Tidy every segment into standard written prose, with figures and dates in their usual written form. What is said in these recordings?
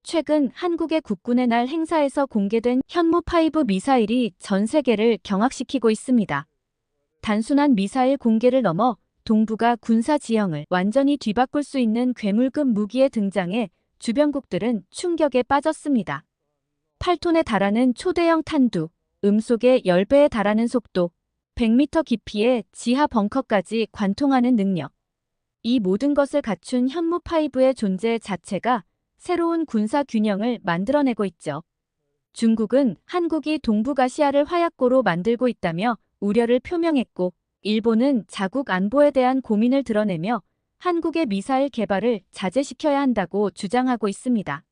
최근 한국의 국군의 날 행사에서 공개된 현무5 미사일이 전 세계를 경악시키고 있습니다. 단순한 미사일 공개를 넘어 동북아 군사 지형을 완전히 뒤바꿀 수 있는 괴물급 무기의 등장에 주변국들은 충격에 빠졌습니다. 8톤에 달하는 초대형 탄두, 음속의 10배에 달하는 속도, 100m 깊이의 지하 벙커까지 관통하는 능력. 이 모든 것을 갖춘 현무5의 존재 자체가 새로운 군사 균형을 만들어내고 있죠. 중국은 한국이 동북아시아를 화약고로 만들고 있다며 우려를 표명했고, 일본은 자국 안보에 대한 고민을 드러내며 한국의 미사일 개발을 자제시켜야 한다고 주장하고 있습니다.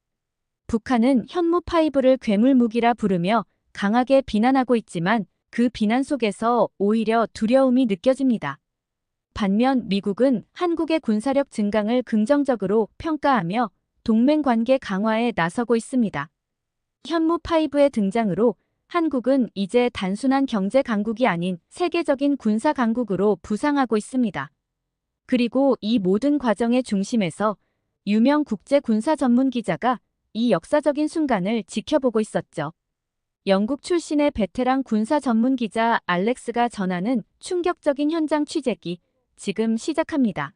북한은 현무5를 괴물무기라 부르며 강하게 비난하고 있지만 그 비난 속에서 오히려 두려움이 느껴집니다. 반면 미국은 한국의 군사력 증강을 긍정적으로 평가하며 동맹 관계 강화에 나서고 있습니다. 현무5의 등장으로 한국은 이제 단순한 경제 강국이 아닌 세계적인 군사 강국으로 부상하고 있습니다. 그리고 이 모든 과정의 중심에서 유명 국제 군사 전문 기자가 이 역사적인 순간을 지켜보고 있었죠. 영국 출신의 베테랑 군사 전문 기자 알렉스가 전하는 충격적인 현장 취재기, 지금 시작합니다.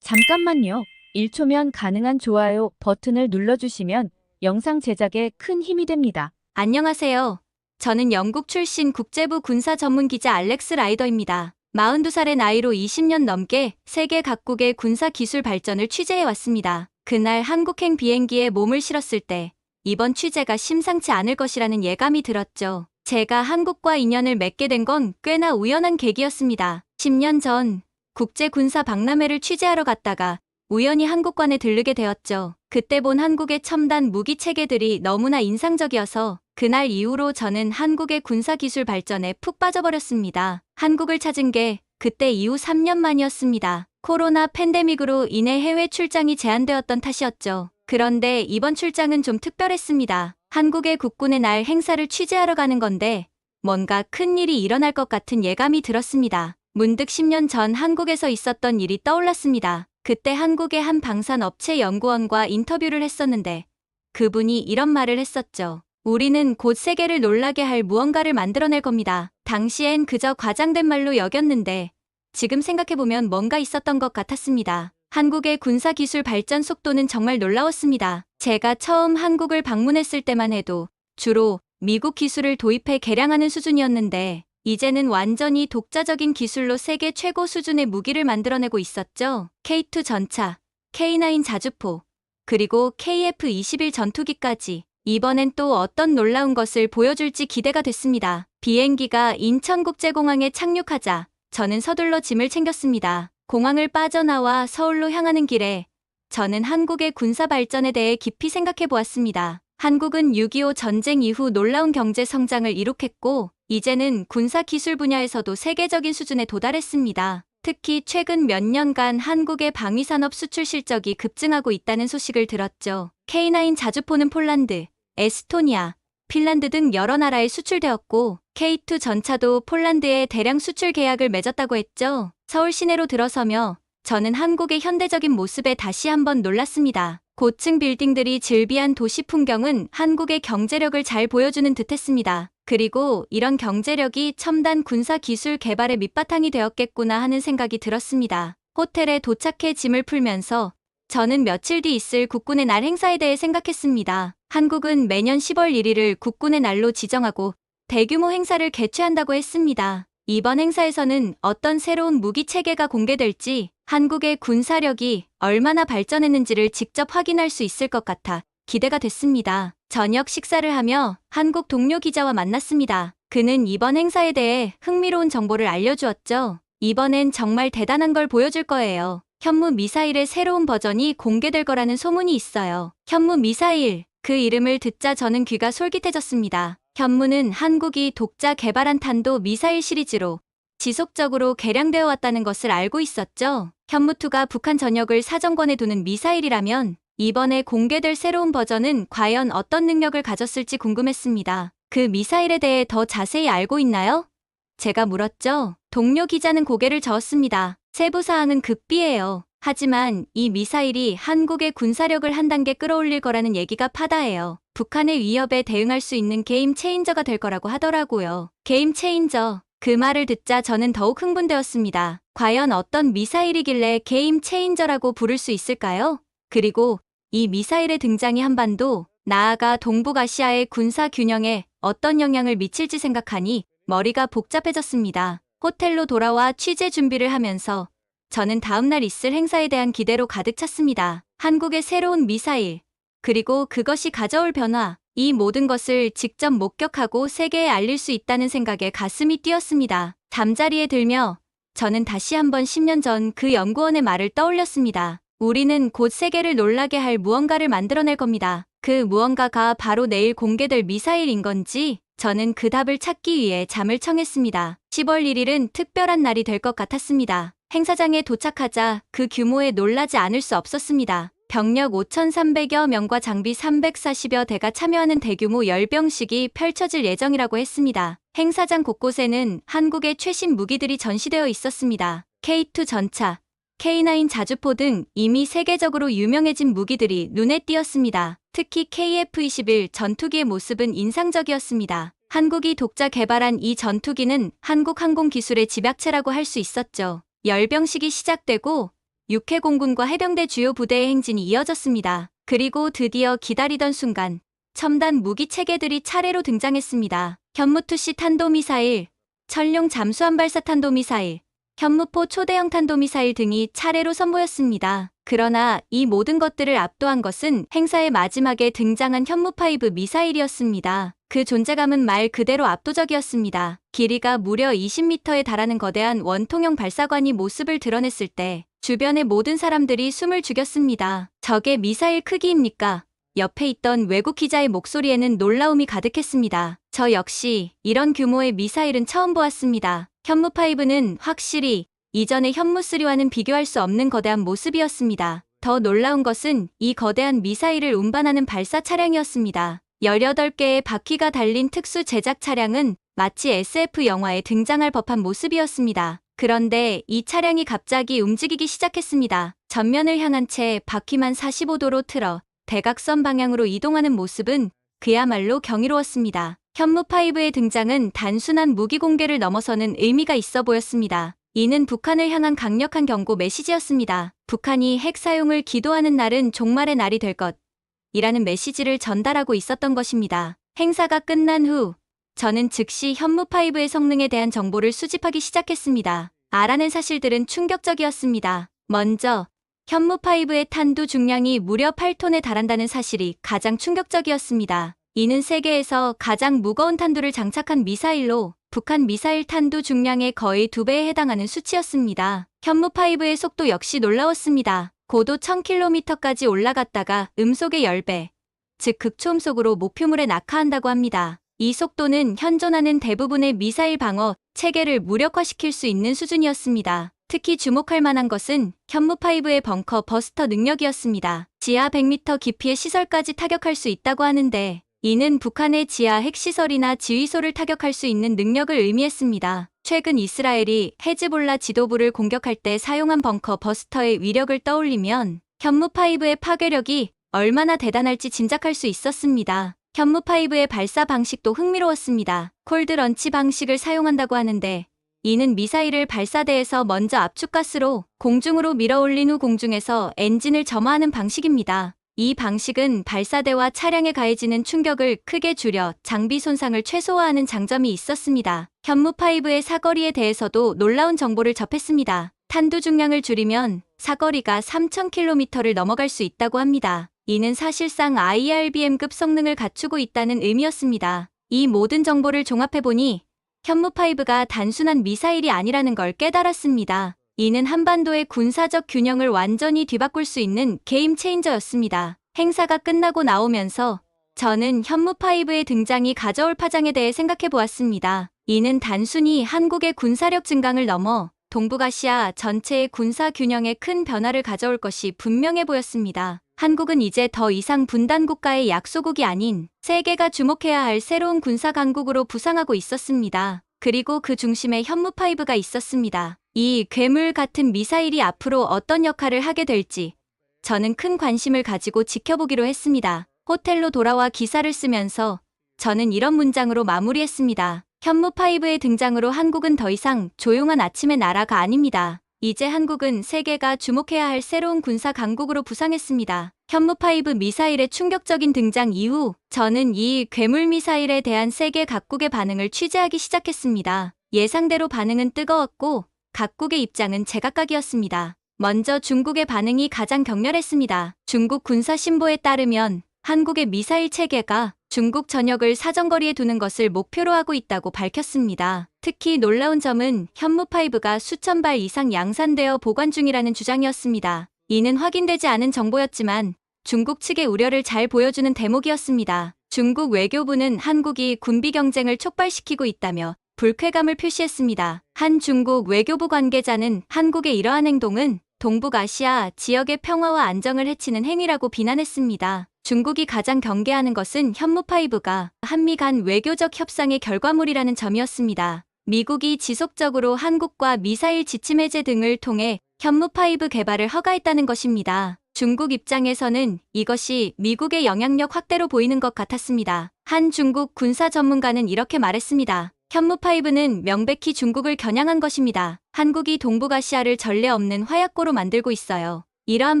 잠깐만요. 1초면 가능한 좋아요 버튼을 눌러주시면 영상 제작에 큰 힘이 됩니다. 안녕하세요. 저는 영국 출신 국제부 군사 전문 기자 알렉스 라이더입니다. 42살의 나이로 20년 넘게 세계 각국의 군사 기술 발전을 취재해 왔습니다. 그날 한국행 비행기에 몸을 실었을 때 이번 취재가 심상치 않을 것이라는 예감이 들었죠. 제가 한국과 인연을 맺게 된 건 꽤나 우연한 계기였습니다. 10년 전 국제 군사 박람회를 취재하러 갔다가 우연히 한국관에 들르게 되었죠. 그때 본 한국의 첨단 무기 체계들이 너무나 인상적이어서 그날 이후로 저는 한국의 군사기술 발전에 푹 빠져버렸습니다. 한국을 찾은 게 그때 이후 3년 만이었습니다. 코로나 팬데믹으로 인해 해외 출장이 제한되었던 탓이었죠. 그런데 이번 출장은 좀 특별했습니다. 한국의 국군의 날 행사를 취재하러 가는 건데 뭔가 큰 일이 일어날 것 같은 예감이 들었습니다. 문득 10년 전 한국에서 있었던 일이 떠올랐습니다. 그때 한국의 한 방산업체 연구원과 인터뷰를 했었는데 그분이 이런 말을 했었죠. 우리는 곧 세계를 놀라게 할 무언가를 만들어낼 겁니다. 당시엔 그저 과장된 말로 여겼는데 지금 생각해보면 뭔가 있었던 것 같았습니다. 한국의 군사기술 발전 속도는 정말 놀라웠습니다. 제가 처음 한국을 방문했을 때만 해도 주로 미국 기술을 도입해 개량하는 수준이었는데 이제는 완전히 독자적인 기술로 세계 최고 수준의 무기를 만들어내고 있었죠. K2 전차, K9 자주포, 그리고 KF-21 전투기까지. 이번엔 또 어떤 놀라운 것을 보여줄지 기대가 됐습니다. 비행기가 인천국제공항에 착륙하자 저는 서둘러 짐을 챙겼습니다. 공항을 빠져나와 서울로 향하는 길에 저는 한국의 군사 발전에 대해 깊이 생각해 보았습니다. 한국은 6.25 전쟁 이후 놀라운 경제 성장을 이룩했고 이제는 군사 기술 분야에서도 세계적인 수준에 도달했습니다. 특히 최근 몇 년간 한국의 방위산업 수출 실적이 급증하고 있다는 소식을 들었죠. K9 자주포는 폴란드, 에스토니아, 핀란드 등 여러 나라에 수출되었고 K2 전차도 폴란드에 대량 수출 계약을 맺었다고 했죠. 서울 시내로 들어서며 저는 한국의 현대적인 모습에 다시 한번 놀랐습니다. 고층 빌딩들이 즐비한 도시 풍경은 한국의 경제력을 잘 보여주는 듯했습니다. 그리고 이런 경제력이 첨단 군사 기술 개발의 밑바탕이 되었겠구나 하는 생각이 들었습니다. 호텔에 도착해 짐을 풀면서 저는 며칠 뒤 있을 국군의 날 행사에 대해 생각했습니다. 한국은 매년 10월 1일을 국군의 날로 지정하고 대규모 행사를 개최한다고 했습니다. 이번 행사에서는 어떤 새로운 무기 체계가 공개될지 한국의 군사력이 얼마나 발전했는지를 직접 확인할 수 있을 것 같아 기대가 됐습니다. 저녁 식사를 하며 한국 동료 기자와 만났습니다. 그는 이번 행사에 대해 흥미로운 정보를 알려주었죠. 이번엔 정말 대단한 걸 보여줄 거예요. 현무 미사일의 새로운 버전이 공개될 거라는 소문이 있어요. 현무 미사일, 그 이름을 듣자 저는 귀가 솔깃해졌습니다. 현무는 한국이 독자 개발한 탄도 미사일 시리즈로 지속적으로 개량되어 왔다는 것을 알고 있었죠. 현무2가 북한 전역을 사정권에 두는 미사일이라면 이번에 공개될 새로운 버전은 과연 어떤 능력을 가졌을지 궁금했습니다. 그 미사일에 대해 더 자세히 알고 있나요? 제가 물었죠. 동료 기자는 고개를 저었습니다. 세부 사항은 극비예요. 하지만 이 미사일이 한국의 군사력을 한 단계 끌어올릴 거라는 얘기가 파다해요. 북한의 위협에 대응할 수 있는 게임 체인저가 될 거라고 하더라고요. 게임 체인저. 그 말을 듣자 저는 더욱 흥분되었습니다. 과연 어떤 미사일이길래 게임 체인저라고 부를 수 있을까요? 그리고 이 미사일의 등장이 한반도, 나아가 동북아시아의 군사 균형에 어떤 영향을 미칠지 생각하니 머리가 복잡해졌습니다. 호텔로 돌아와 취재 준비를 하면서 저는 다음날 있을 행사에 대한 기대로 가득 찼습니다. 한국의 새로운 미사일, 그리고 그것이 가져올 변화, 이 모든 것을 직접 목격하고 세계에 알릴 수 있다는 생각에 가슴이 뛰었습니다. 잠자리에 들며 저는 다시 한번 10년 전 그 연구원의 말을 떠올렸습니다. 우리는 곧 세계를 놀라게 할 무언가를 만들어낼 겁니다. 그 무언가가 바로 내일 공개될 미사일인 건지 저는 그 답을 찾기 위해 잠을 청했습니다. 10월 1일은 특별한 날이 될 것 같았습니다. 행사장에 도착하자 그 규모에 놀라지 않을 수 없었습니다. 병력 5,300여 명과 장비 340여 대가 참여하는 대규모 열병식이 펼쳐질 예정이라고 했습니다. 행사장 곳곳에는 한국의 최신 무기들이 전시되어 있었습니다. K2 전차, K9 자주포 등 이미 세계적으로 유명해진 무기들이 눈에 띄었습니다. 특히 KF-21 전투기의 모습은 인상적이었습니다. 한국이 독자 개발한 이 전투기는 한국 항공 기술의 집약체라고 할 수 있었죠. 열병식이 시작되고 육해 공군과 해병대 주요 부대의 행진이 이어졌습니다. 그리고 드디어 기다리던 순간 첨단 무기 체계들이 차례로 등장했습니다. 현무2C 탄도미사일, 천룡 잠수함 발사 탄도미사일, 현무포 초대형 탄도미사일 등이 차례로 선보였습니다. 그러나 이 모든 것들을 압도한 것은 행사의 마지막에 등장한 현무5 미사일이었습니다. 그 존재감은 말 그대로 압도적이었습니다. 길이가 무려 20m에 달하는 거대한 원통형 발사관이 모습을 드러냈을 때 주변의 모든 사람들이 숨을 죽였습니다. 저게 미사일 크기입니까? 옆에 있던 외국 기자의 목소리에는 놀라움이 가득했습니다. 저 역시 이런 규모의 미사일은 처음 보았습니다. 현무5는 확실히 이전의 현무3와는 비교할 수 없는 거대한 모습이었습니다. 더 놀라운 것은 이 거대한 미사일을 운반하는 발사 차량이었습니다. 18개의 바퀴가 달린 특수 제작 차량은 마치 SF 영화에 등장할 법한 모습이었습니다. 그런데 이 차량이 갑자기 움직이기 시작했습니다. 전면을 향한 채 바퀴만 45도로 틀어 대각선 방향으로 이동하는 모습은 그야말로 경이로웠습니다. 현무5의 등장은 단순한 무기 공개를 넘어서는 의미가 있어 보였습니다. 이는 북한을 향한 강력한 경고 메시지였습니다. 북한이 핵 사용을 기도하는 날은 종말의 날이 될 것이라는 메시지를 전달하고 있었던 것입니다. 행사가 끝난 후 저는 즉시 현무5의 성능에 대한 정보를 수집하기 시작했습니다. 알아낸 사실들은 충격적이었습니다. 먼저 현무5의 탄두 중량이 무려 8톤에 달한다는 사실이 가장 충격적이었습니다. 이는 세계에서 가장 무거운 탄두를 장착한 미사일로 북한 미사일 탄두 중량의 거의 2배에 해당하는 수치였습니다. 현무5의 속도 역시 놀라웠습니다. 고도 1000km까지 올라갔다가 음속의 10배, 즉 극초음속으로 목표물에 낙하한다고 합니다. 이 속도는 현존하는 대부분의 미사일 방어 체계를 무력화시킬 수 있는 수준이었습니다. 특히 주목할 만한 것은 현무5의 벙커 버스터 능력이었습니다. 지하 100m 깊이의 시설까지 타격할 수 있다고 하는데 이는 북한의 지하 핵시설이나 지휘소를 타격할 수 있는 능력을 의미했습니다. 최근 이스라엘이 헤즈볼라 지도부를 공격할 때 사용한 벙커 버스터의 위력을 떠올리면 현무5의 파괴력이 얼마나 대단할지 짐작할 수 있었습니다. 현무5의 발사 방식도 흥미로웠습니다. 콜드런치 방식을 사용한다고 하는데 이는 미사일을 발사대에서 먼저 압축가스로 공중으로 밀어올린 후 공중에서 엔진을 점화하는 방식입니다. 이 방식은 발사대와 차량에 가해지는 충격을 크게 줄여 장비 손상을 최소화하는 장점이 있었습니다. 현무5의 사거리에 대해서도 놀라운 정보를 접했습니다. 탄두 중량을 줄이면 사거리가 3000km를 넘어갈 수 있다고 합니다. 이는 사실상 IRBM급 성능을 갖추고 있다는 의미였습니다. 이 모든 정보를 종합해보니 현무5가 단순한 미사일이 아니라는 걸 깨달았습니다. 이는 한반도의 군사적 균형을 완전히 뒤바꿀 수 있는 게임 체인저였습니다. 행사가 끝나고 나오면서 저는 현무5의 등장이 가져올 파장에 대해 생각해 보았습니다. 이는 단순히 한국의 군사력 증강을 넘어 동북아시아 전체의 군사 균형에 큰 변화를 가져올 것이 분명해 보였습니다. 한국은 이제 더 이상 분단 국가의 약소국이 아닌 세계가 주목해야 할 새로운 군사 강국으로 부상하고 있었습니다. 그리고 그 중심에 현무5가 있었습니다. 이 괴물 같은 미사일이 앞으로 어떤 역할을 하게 될지 저는 큰 관심을 가지고 지켜보기로 했습니다. 호텔로 돌아와 기사를 쓰면서 저는 이런 문장으로 마무리했습니다. 현무5의 등장으로 한국은 더 이상 조용한 아침의 나라가 아닙니다. 이제 한국은 세계가 주목해야 할 새로운 군사 강국으로 부상했습니다. 현무5 미사일의 충격적인 등장 이후 저는 이 괴물 미사일에 대한 세계 각국의 반응을 취재하기 시작했습니다. 예상대로 반응은 뜨거웠고 각국의 입장은 제각각이었습니다. 먼저 중국의 반응이 가장 격렬했습니다. 중국 군사신보에 따르면 한국의 미사일 체계가 중국 전역을 사정거리에 두는 것을 목표로 하고 있다고 밝혔습니다. 특히 놀라운 점은 현무5가 수천 발 이상 양산되어 보관 중이라는 주장이었습니다. 이는 확인되지 않은 정보였지만 중국 측의 우려를 잘 보여주는 대목이었습니다. 중국 외교부는 한국이 군비 경쟁을 촉발시키고 있다며 불쾌감을 표시했습니다. 한 중국 외교부 관계자는 한국의 이러한 행동은 동북아시아 지역의 평화와 안정을 해치는 행위라고 비난했습니다. 중국이 가장 경계하는 것은 현무5가 한미 간 외교적 협상의 결과물이라는 점이었습니다. 미국이 지속적으로 한국과 미사일 지침 해제 등을 통해 현무5 개발을 허가했다는 것입니다. 중국 입장에서는 이것이 미국의 영향력 확대로 보이는 것 같았습니다. 한 중국 군사 전문가는 이렇게 말했습니다. 현무5는 명백히 중국을 겨냥한 것입니다. 한국이 동북아시아를 전례 없는 화약고로 만들고 있어요. 이러한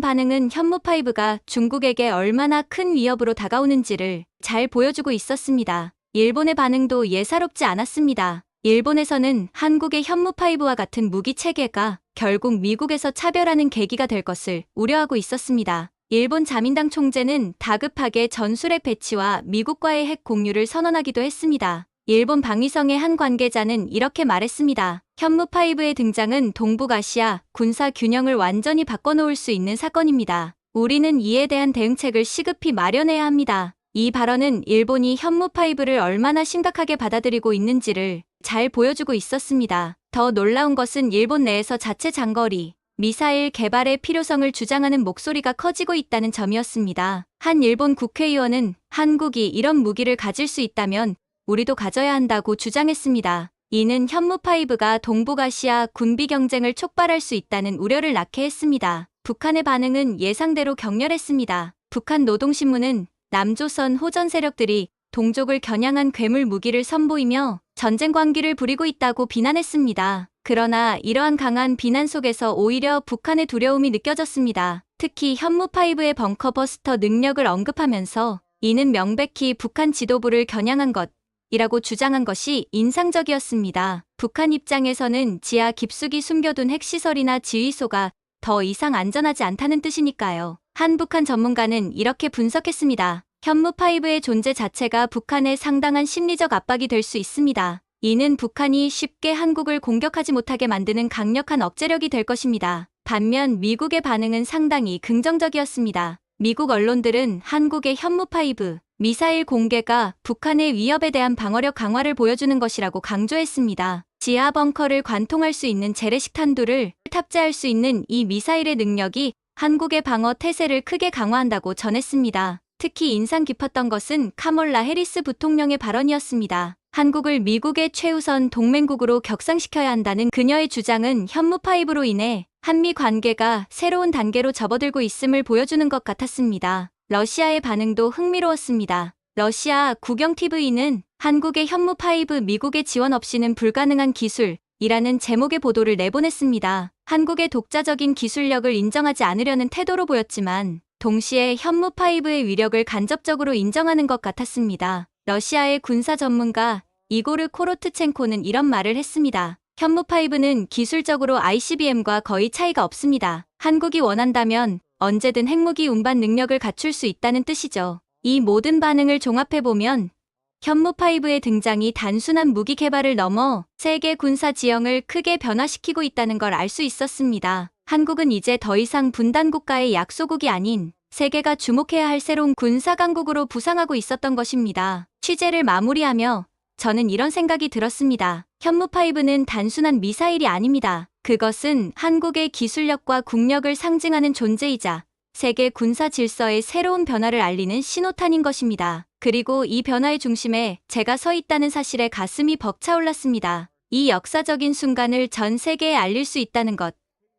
반응은 현무5가 중국에게 얼마나 큰 위협으로 다가오는지를 잘 보여주고 있었습니다. 일본의 반응도 예사롭지 않았습니다. 일본에서는 한국의 현무5와 같은 무기 체계가 결국 미국에서 차별하는 계기가 될 것을 우려하고 있었습니다. 일본 자민당 총재는 다급하게 전술핵 배치와 미국과의 핵 공유를 선언하기도 했습니다. 일본 방위성의 한 관계자는 이렇게 말했습니다. 현무5의 등장은 동북아시아 군사 균형을 완전히 바꿔놓을 수 있는 사건입니다. 우리는 이에 대한 대응책을 시급히 마련해야 합니다. 이 발언은 일본이 현무5를 얼마나 심각하게 받아들이고 있는지를 잘 보여주고 있었습니다. 더 놀라운 것은 일본 내에서 자체 장거리 미사일 개발의 필요성을 주장하는 목소리가 커지고 있다는 점이었습니다. 한 일본 국회의원은 한국이 이런 무기를 가질 수 있다면 우리도 가져야 한다고 주장했습니다. 이는 현무5가 동북아시아 군비 경쟁을 촉발할 수 있다는 우려를 낳게 했습니다. 북한의 반응은 예상대로 격렬했습니다. 북한 노동신문은 남조선 호전 세력들이 동족을 겨냥한 괴물 무기를 선보이며 전쟁 광기를 부리고 있다고 비난했습니다. 그러나 이러한 강한 비난 속에서 오히려 북한의 두려움이 느껴졌습니다. 특히 현무5의 벙커 버스터 능력을 언급하면서 이는 명백히 북한 지도부를 겨냥한 것 이라고 주장한 것이 인상적이었습니다. 북한 입장에서는 지하 깊숙이 숨겨둔 핵시설이나 지휘소가 더 이상 안전하지 않다는 뜻이니까요. 한 북한 전문가는 이렇게 분석했습니다. 현무5의 존재 자체가 북한에 상당한 심리적 압박이 될 수 있습니다. 이는 북한이 쉽게 한국을 공격하지 못하게 만드는 강력한 억제력이 될 것입니다. 반면 미국의 반응은 상당히 긍정적이었습니다. 미국 언론들은 한국의 현무5 미사일 공개가 북한의 위협에 대한 방어력 강화를 보여주는 것이라고 강조했습니다. 지하 벙커를 관통할 수 있는 재래식 탄두를 탑재할 수 있는 이 미사일의 능력이 한국의 방어 태세를 크게 강화한다고 전했습니다. 특히 인상 깊었던 것은 카멀라 해리스 부통령의 발언이었습니다. 한국을 미국의 최우선 동맹국으로 격상시켜야 한다는 그녀의 주장은 현무5로 인해 한미 관계가 새로운 단계로 접어들고 있음을 보여주는 것 같았습니다. 러시아의 반응도 흥미로웠습니다. 러시아 국영TV는 한국의 현무5 미국의 지원 없이는 불가능한 기술이라는 제목의 보도를 내보냈습니다. 한국의 독자적인 기술력을 인정하지 않으려는 태도로 보였지만 동시에 현무5의 위력을 간접적으로 인정하는 것 같았습니다. 러시아의 군사 전문가 이고르 코로트첸코는 이런 말을 했습니다. 현무5는 기술적으로 ICBM과 거의 차이가 없습니다. 한국이 원한다면 언제든 핵무기 운반 능력을 갖출 수 있다는 뜻이죠. 이 모든 반응을 종합해보면 현무5의 등장이 단순한 무기 개발을 넘어 세계 군사 지형을 크게 변화시키고 있다는 걸 알 수 있었습니다. 한국은 이제 더 이상 분단 국가의 약소국이 아닌 세계가 주목해야 할 새로운 군사 강국으로 부상하고 있었던 것입니다. 취재를 마무리하며 저는 이런 생각이 들었습니다. 현무5는 단순한 미사일이 아닙니다. 그것은 한국의 기술력과 국력을 상징하는 존재이자 세계 군사 질서의 새로운 변화를 알리는 신호탄인 것입니다. 그리고 이 변화의 중심에 제가 서 있다는 사실에 가슴이 벅차올랐습니다. 이 역사적인 순간을 전 세계에 알릴 수 있다는 것.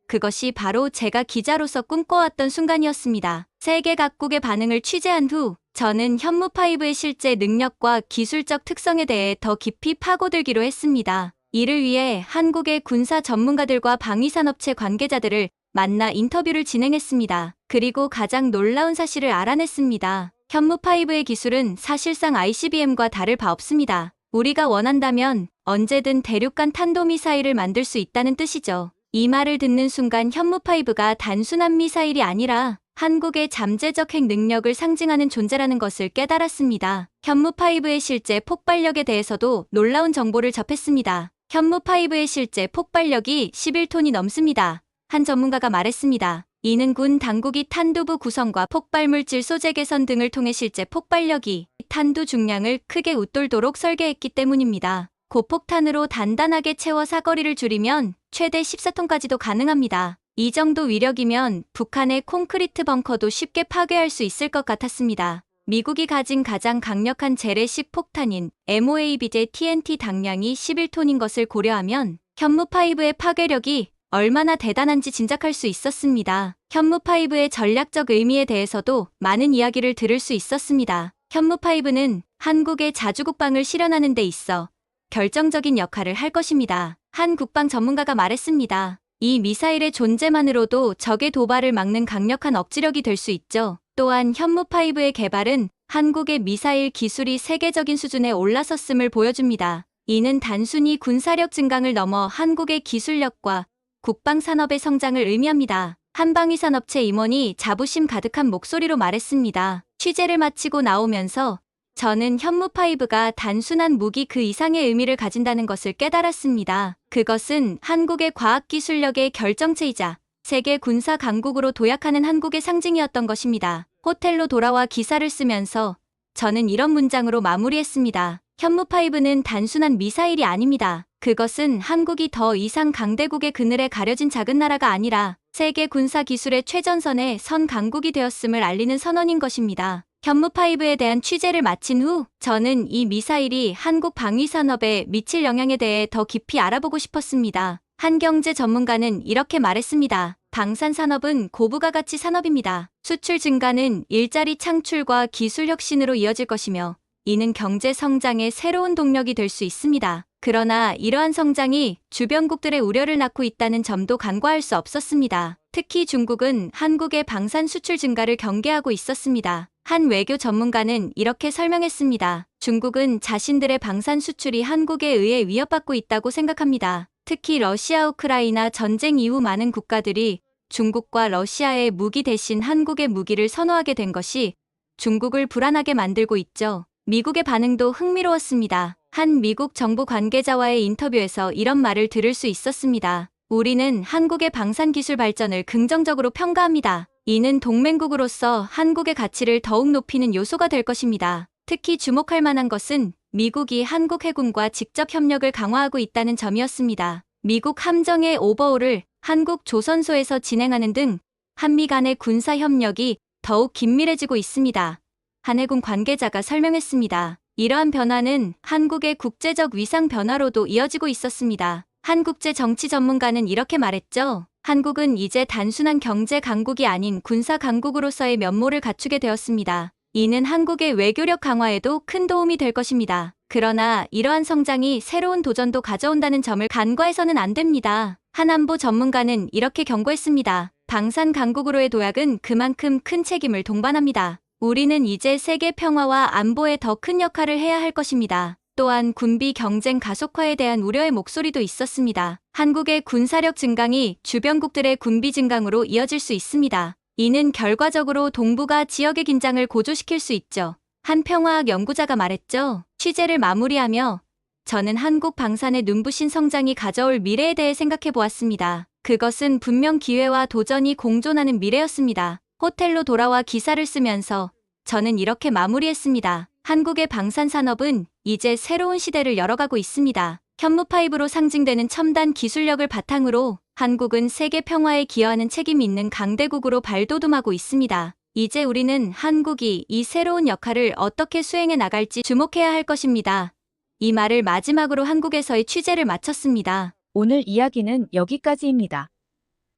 그것이 바로 제가 기자로서 꿈꿔왔던 순간이었습니다. 세계 각국의 반응을 취재한 후 저는 현무5의 실제 능력과 기술적 특성에 대해 더 깊이 파고들기로 했습니다. 이를 위해 한국의 군사 전문가들과 방위산업체 관계자들을 만나 인터뷰를 진행했습니다. 그리고 가장 놀라운 사실을 알아냈습니다. 현무5의 기술은 사실상 ICBM과 다를 바 없습니다. 우리가 원한다면 언제든 대륙간 탄도미사일을 만들 수 있다는 뜻이죠. 이 말을 듣는 순간 현무5가 단순한 미사일이 아니라 한국의 잠재적 핵 능력을 상징하는 존재라는 것을 깨달았습니다. 현무5의 실제 폭발력에 대해서도 놀라운 정보를 접했습니다. 현무5의 실제 폭발력이 11톤이 넘습니다. 한 전문가가 말했습니다. 이는 군 당국이 탄두부 구성과 폭발물질 소재 개선 등을 통해 실제 폭발력이 탄두 중량을 크게 웃돌도록 설계했기 때문입니다. 고폭탄으로 단단하게 채워 사거리를 줄이면 최대 14톤까지도 가능합니다. 이 정도 위력이면 북한의 콘크리트 벙커도 쉽게 파괴할 수 있을 것 같았습니다. 미국이 가진 가장 강력한 재래식 폭탄인 MOAB제 TNT 당량이 11톤인 것을 고려하면 현무5의 파괴력이 얼마나 대단한지 짐작할 수 있었습니다. 현무5의 전략적 의미에 대해서도 많은 이야기를 들을 수 있었습니다. 현무5는 한국의 자주국방을 실현하는 데 있어 결정적인 역할을 할 것입니다. 한 국방 전문가가 말했습니다. 이 미사일의 존재만으로도 적의 도발을 막는 강력한 억지력이 될 수 있죠. 또한 현무5의 개발은 한국의 미사일 기술이 세계적인 수준에 올라섰음을 보여줍니다. 이는 단순히 군사력 증강을 넘어 한국의 기술력과 국방산업의 성장을 의미합니다. 한방위산업체 임원이 자부심 가득한 목소리로 말했습니다. 취재를 마치고 나오면서 저는 현무5가 단순한 무기 그 이상의 의미를 가진다는 것을 깨달았습니다. 그것은 한국의 과학기술력의 결정체이자 세계 군사 강국으로 도약하는 한국의 상징이었던 것입니다. 호텔로 돌아와 기사를 쓰면서 저는 이런 문장으로 마무리했습니다. 현무5는 단순한 미사일이 아닙니다. 그것은 한국이 더 이상 강대국의 그늘에 가려진 작은 나라가 아니라 세계 군사 기술의 최전선에 선 강국이 되었음을 알리는 선언인 것입니다. 현무5에 대한 취재를 마친 후 저는 이 미사일이 한국 방위산업에 미칠 영향에 대해 더 깊이 알아보고 싶었습니다. 한 경제 전문가는 이렇게 말했습니다. 방산산업은 고부가 가치 산업입니다. 수출 증가는 일자리 창출과 기술 혁신으로 이어질 것이며 이는 경제 성장의 새로운 동력이 될 수 있습니다. 그러나 이러한 성장이 주변국들의 우려를 낳고 있다는 점도 간과할 수 없었습니다. 특히 중국은 한국의 방산 수출 증가를 경계하고 있었습니다. 한 외교 전문가는 이렇게 설명했습니다. 중국은 자신들의 방산 수출이 한국에 의해 위협받고 있다고 생각합니다. 특히 러시아 우크라이나 전쟁 이후 많은 국가들이 중국과 러시아의 무기 대신 한국의 무기를 선호하게 된 것이 중국을 불안하게 만들고 있죠. 미국의 반응도 흥미로웠습니다. 한 미국 정부 관계자와의 인터뷰에서 이런 말을 들을 수 있었습니다. 우리는 한국의 방산 기술 발전을 긍정적으로 평가합니다. 이는 동맹국으로서 한국의 가치를 더욱 높이는 요소가 될 것입니다. 특히 주목할 만한 것은 미국이 한국 해군과 직접 협력을 강화하고 있다는 점이었습니다. 미국 함정의 오버홀을 한국 조선소에서 진행하는 등 한미 간의 군사 협력이 더욱 긴밀해지고 있습니다. 한 해군 관계자가 설명했습니다. 이러한 변화는 한국의 국제적 위상 변화로도 이어지고 있었습니다. 한 국제 정치 전문가는 이렇게 말했죠. 한국은 이제 단순한 경제 강국이 아닌 군사 강국으로서의 면모를 갖추게 되었습니다. 이는 한국의 외교력 강화에도 큰 도움이 될 것입니다. 그러나 이러한 성장이 새로운 도전도 가져온다는 점을 간과해서는 안 됩니다. 한 안보 전문가는 이렇게 경고했습니다. 방산 강국으로의 도약은 그만큼 큰 책임을 동반합니다. 우리는 이제 세계 평화와 안보에 더 큰 역할을 해야 할 것입니다. 또한 군비 경쟁 가속화에 대한 우려의 목소리도 있었습니다. 한국의 군사력 증강이 주변국들의 군비 증강으로 이어질 수 있습니다. 이는 결과적으로 동북아 지역의 긴장을 고조시킬 수 있죠. 한 평화학 연구자가 말했죠. 취재를 마무리하며 저는 한국 방산의 눈부신 성장이 가져올 미래에 대해 생각해 보았습니다. 그것은 분명 기회와 도전이 공존하는 미래였습니다. 호텔로 돌아와 기사를 쓰면서 저는 이렇게 마무리했습니다. 한국의 방산 산업은 이제 새로운 시대를 열어가고 있습니다. 현무5로 상징되는 첨단 기술력을 바탕으로 한국은 세계 평화에 기여하는 책임 있는 강대국으로 발돋움하고 있습니다. 이제 우리는 한국이 이 새로운 역할을 어떻게 수행해 나갈지 주목해야 할 것입니다. 이 말을 마지막으로 한국에서의 취재를 마쳤습니다. 오늘 이야기는 여기까지입니다.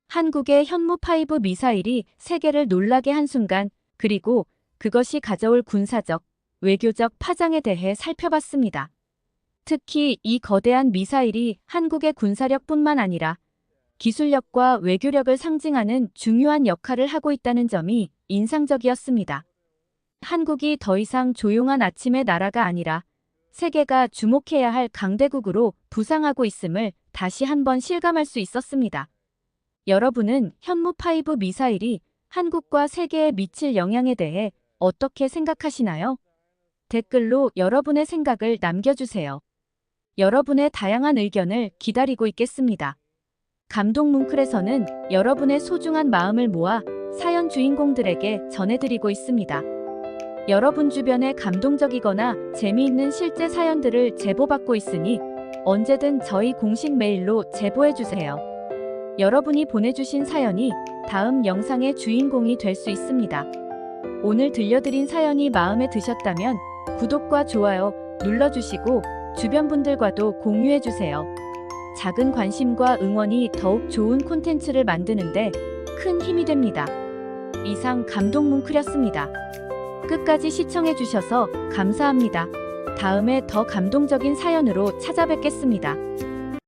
한국의 현무5 미사일이 세계를 놀라게 한 순간, 그리고 그것이 가져올 군사적, 외교적 파장에 대해 살펴봤습니다. 특히 이 거대한 미사일이 한국의 군사력뿐만 아니라 기술력과 외교력을 상징하는 중요한 역할을 하고 있다는 점이 인상적이었습니다. 한국이 더 이상 조용한 아침의 나라가 아니라 세계가 주목해야 할 강대국으로 부상하고 있음을 다시 한번 실감할 수 있었습니다. 여러분은 현무5 미사일이 한국과 세계에 미칠 영향에 대해 어떻게 생각하시나요? 댓글로 여러분의 생각을 남겨주세요. 여러분의 다양한 의견을 기다리고 있겠습니다. 감동 뭉클에서는 여러분의 소중한 마음을 모아 사연 주인공들에게 전해드리고 있습니다. 여러분 주변에 감동적이거나 재미있는 실제 사연들을 제보받고 있으니 언제든 저희 공식 메일로 제보해주세요. 여러분이 보내주신 사연이 다음 영상의 주인공이 될 수 있습니다. 오늘 들려드린 사연이 마음에 드셨다면 구독과 좋아요 눌러주시고 주변 분들과도 공유해주세요. 작은 관심과 응원이 더욱 좋은 콘텐츠를 만드는데 큰 힘이 됩니다. 이상 감동 뭉클이었습니다. 끝까지 시청해주셔서 감사합니다. 다음에 더 감동적인 사연으로 찾아뵙겠습니다.